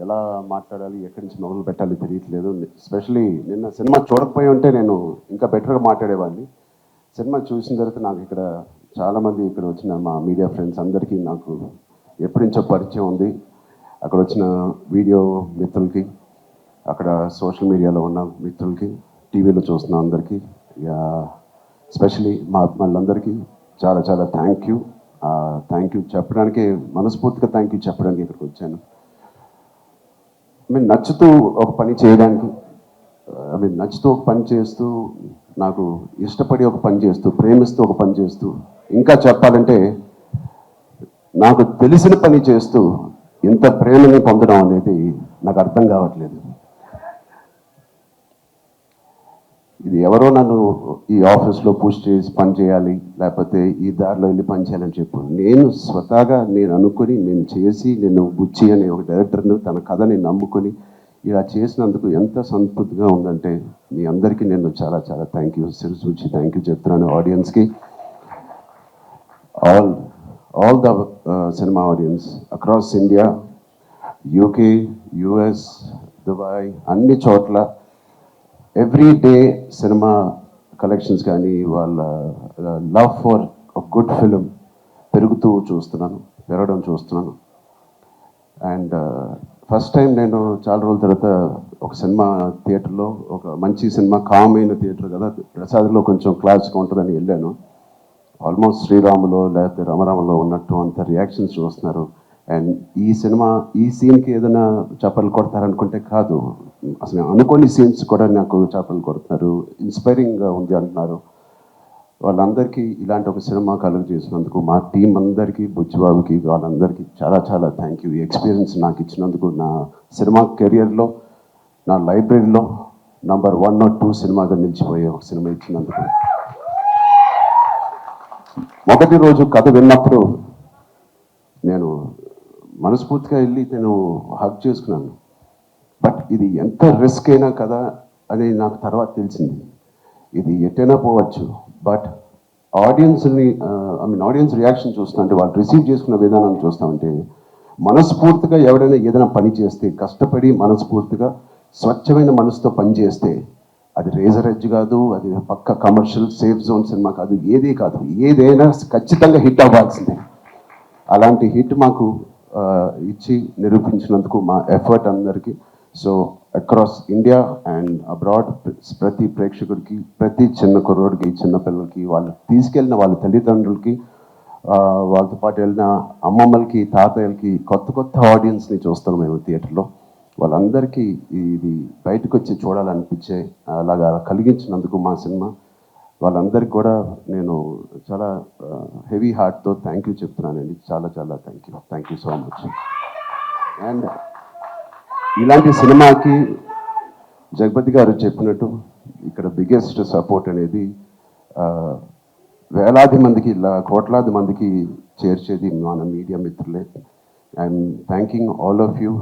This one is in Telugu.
ఎలా మాట్లాడాలి, ఎక్కడి నుంచి మొదలు పెట్టాలి తెలియట్లేదు. ఎస్పెషలీ నిన్న సినిమా చూడకపోయి ఉంటే నేను ఇంకా బెటర్గా మాట్లాడేవాడిని. సినిమా చూసిన తర్వాత నాకు ఇక్కడ చాలామంది ఇక్కడ వచ్చిన మా మీడియా ఫ్రెండ్స్ అందరికీ నాకు ఎప్పటి నుంచో పరిచయం ఉంది. అక్కడ వచ్చిన వీడియో మిత్రులకి, అక్కడ సోషల్ మీడియాలో ఉన్న మిత్రులకి, టీవీలో చూస్తున్న అందరికీ, ఎస్పెషలీ మా అభిమానులందరికీ చాలా చాలా థ్యాంక్ యూ చెప్పడానికి, మనస్ఫూర్తిగా థ్యాంక్ యూ చెప్పడానికి ఇక్కడికి వచ్చాను. నచ్చుతూ ఒక పని చేయడానికి, నచ్చుతూ ఒక పని చేస్తూ, నాకు ఇష్టపడి ఒక పని చేస్తూ, ప్రేమిస్తూ ఒక పని చేస్తూ, ఇంకా చెప్పాలంటే నాకు తెలిసిన పని చేస్తూ ఇంత ప్రేమని పొందడం అనేది నాకు అర్థం కావట్లేదు. ఇది ఎవరో నన్ను ఈ ఆఫీస్లో పుష్ చేసి పని చేయాలి, లేకపోతే ఈ దారిలో వెళ్ళి పని చేయాలని చెప్పు. నేను స్వతహాగా నేను అనుకుని, నేను చేసి, నేను బుచ్చి అనే ఒక డైరెక్టర్ను తన కథని నమ్ముకొని ఇలా చేసినందుకు ఎంత సంతృప్తిగా ఉందంటే, మీ అందరికీ నేను చాలా చాలా థ్యాంక్ యూ, సిరిసూచి థ్యాంక్ యూ చెప్తున్నాను. ఆడియన్స్కి, all the cinema audience across India, UK, US, Dubai, అన్ని చోట్ల ఎవ్రీ డే సినిమా కలెక్షన్స్ కానీ వాళ్ళ లవ్ ఫర్ గుడ్ ఫిలిం పెరగడం చూస్తున్నాను. అండ్ ఫస్ట్ టైం నేను చాలా రోజుల తర్వాత ఒక సినిమా థియేటర్లో, ఒక మంచి సినిమా, కామైన థియేటర్ కదా, ప్రసాద్లో కొంచెం క్లాస్గా ఉంటుందని వెళ్ళాను. ఆల్మోస్ట్ శ్రీరాములో లేకపోతే రమరామలో ఉన్నట్టు అంత రియాక్షన్స్ చూస్తున్నారు. అండ్ ఈ సీన్కి ఏదైనా చప్పలు కొడతారనుకుంటే కాదు, అసలు అనుకోని సీన్స్ కూడా నాకు చప్పలు కొడుతున్నారు, ఇన్స్పైరింగ్గా ఉంది అంటున్నారు. వాళ్ళందరికీ ఇలాంటి ఒక సినిమా కలుగు చేసినందుకు మా టీం అందరికీ, బుచ్చిబాబుకి, వాళ్ళందరికీ చాలా చాలా థ్యాంక్ యూ. ఈ ఎక్స్పీరియన్స్ నాకు ఇచ్చినందుకు, నా సినిమా కెరియర్లో, నా లైబ్రరీలో నంబర్ 1 or 2 సినిమాగా నిలిచిపోయే ఒక సినిమా ఇచ్చినందుకు. మొదటి రోజు కథ విన్నప్పుడు నేను మనస్ఫూర్తిగా వెళ్ళి నేను హక్ చేసుకున్నాను. బట్ ఇది ఎంత రిస్క్ అయినా కదా అని నాకు తర్వాత తెలిసింది. ఇది ఎట్టైనా పోవచ్చు, బట్ ఆడియన్స్ రియాక్షన్ చూస్తుంటే, వాళ్ళు రిసీవ్ చేసుకున్న విధానాన్ని చూస్తామంటే, మనస్ఫూర్తిగా ఎవరైనా ఏదైనా పని చేస్తే, కష్టపడి మనస్ఫూర్తిగా స్వచ్ఛమైన మనసుతో పని చేస్తే, అది రేజర్ ఎడ్జ్ కాదు, అది పక్క కమర్షియల్ సేఫ్ జోన్ సినిమా కాదు, ఏదీ కాదు, ఏదైనా ఖచ్చితంగా హిట్ అవ్వాల్సిందే. అలాంటి హిట్ మాకు ఇచ్చి నిరూపించినందుకు మా ఎఫర్ట్ అందరికీ. So across India and abroad ప్రతి ప్రేక్షకుడికి, ప్రతి చిన్న కుర్రోడికి, చిన్నపిల్లలకి, వాళ్ళు తీసుకెళ్ళిన వాళ్ళ తల్లిదండ్రులకి, వాళ్ళతో పాటు వెళ్ళిన అమ్మమ్మలకి, తాతయ్యలకి, కొత్త ఆడియన్స్ని చూస్తాం మేము థియేటర్లో. వాళ్ళందరికీ ఇది బయటకు వచ్చి చూడాలనిపించే అలాగా కలిగించినందుకు మా సినిమా, వాళ్ళందరికీ కూడా నేను చాలా హెవీ హార్ట్తో థ్యాంక్ యూ చెప్తున్నానండి. చాలా చాలా thank you so much. And ఇలాంటి సినిమాకి జగపతి గారు చెప్పినట్టు ఇక్కడ బిగ్గెస్ట్ సపోర్ట్ అనేది వేలాది మందికి, కోట్లాది మందికి చేర్చేది మన మీడియా మిత్రులే. I'm thanking all of you.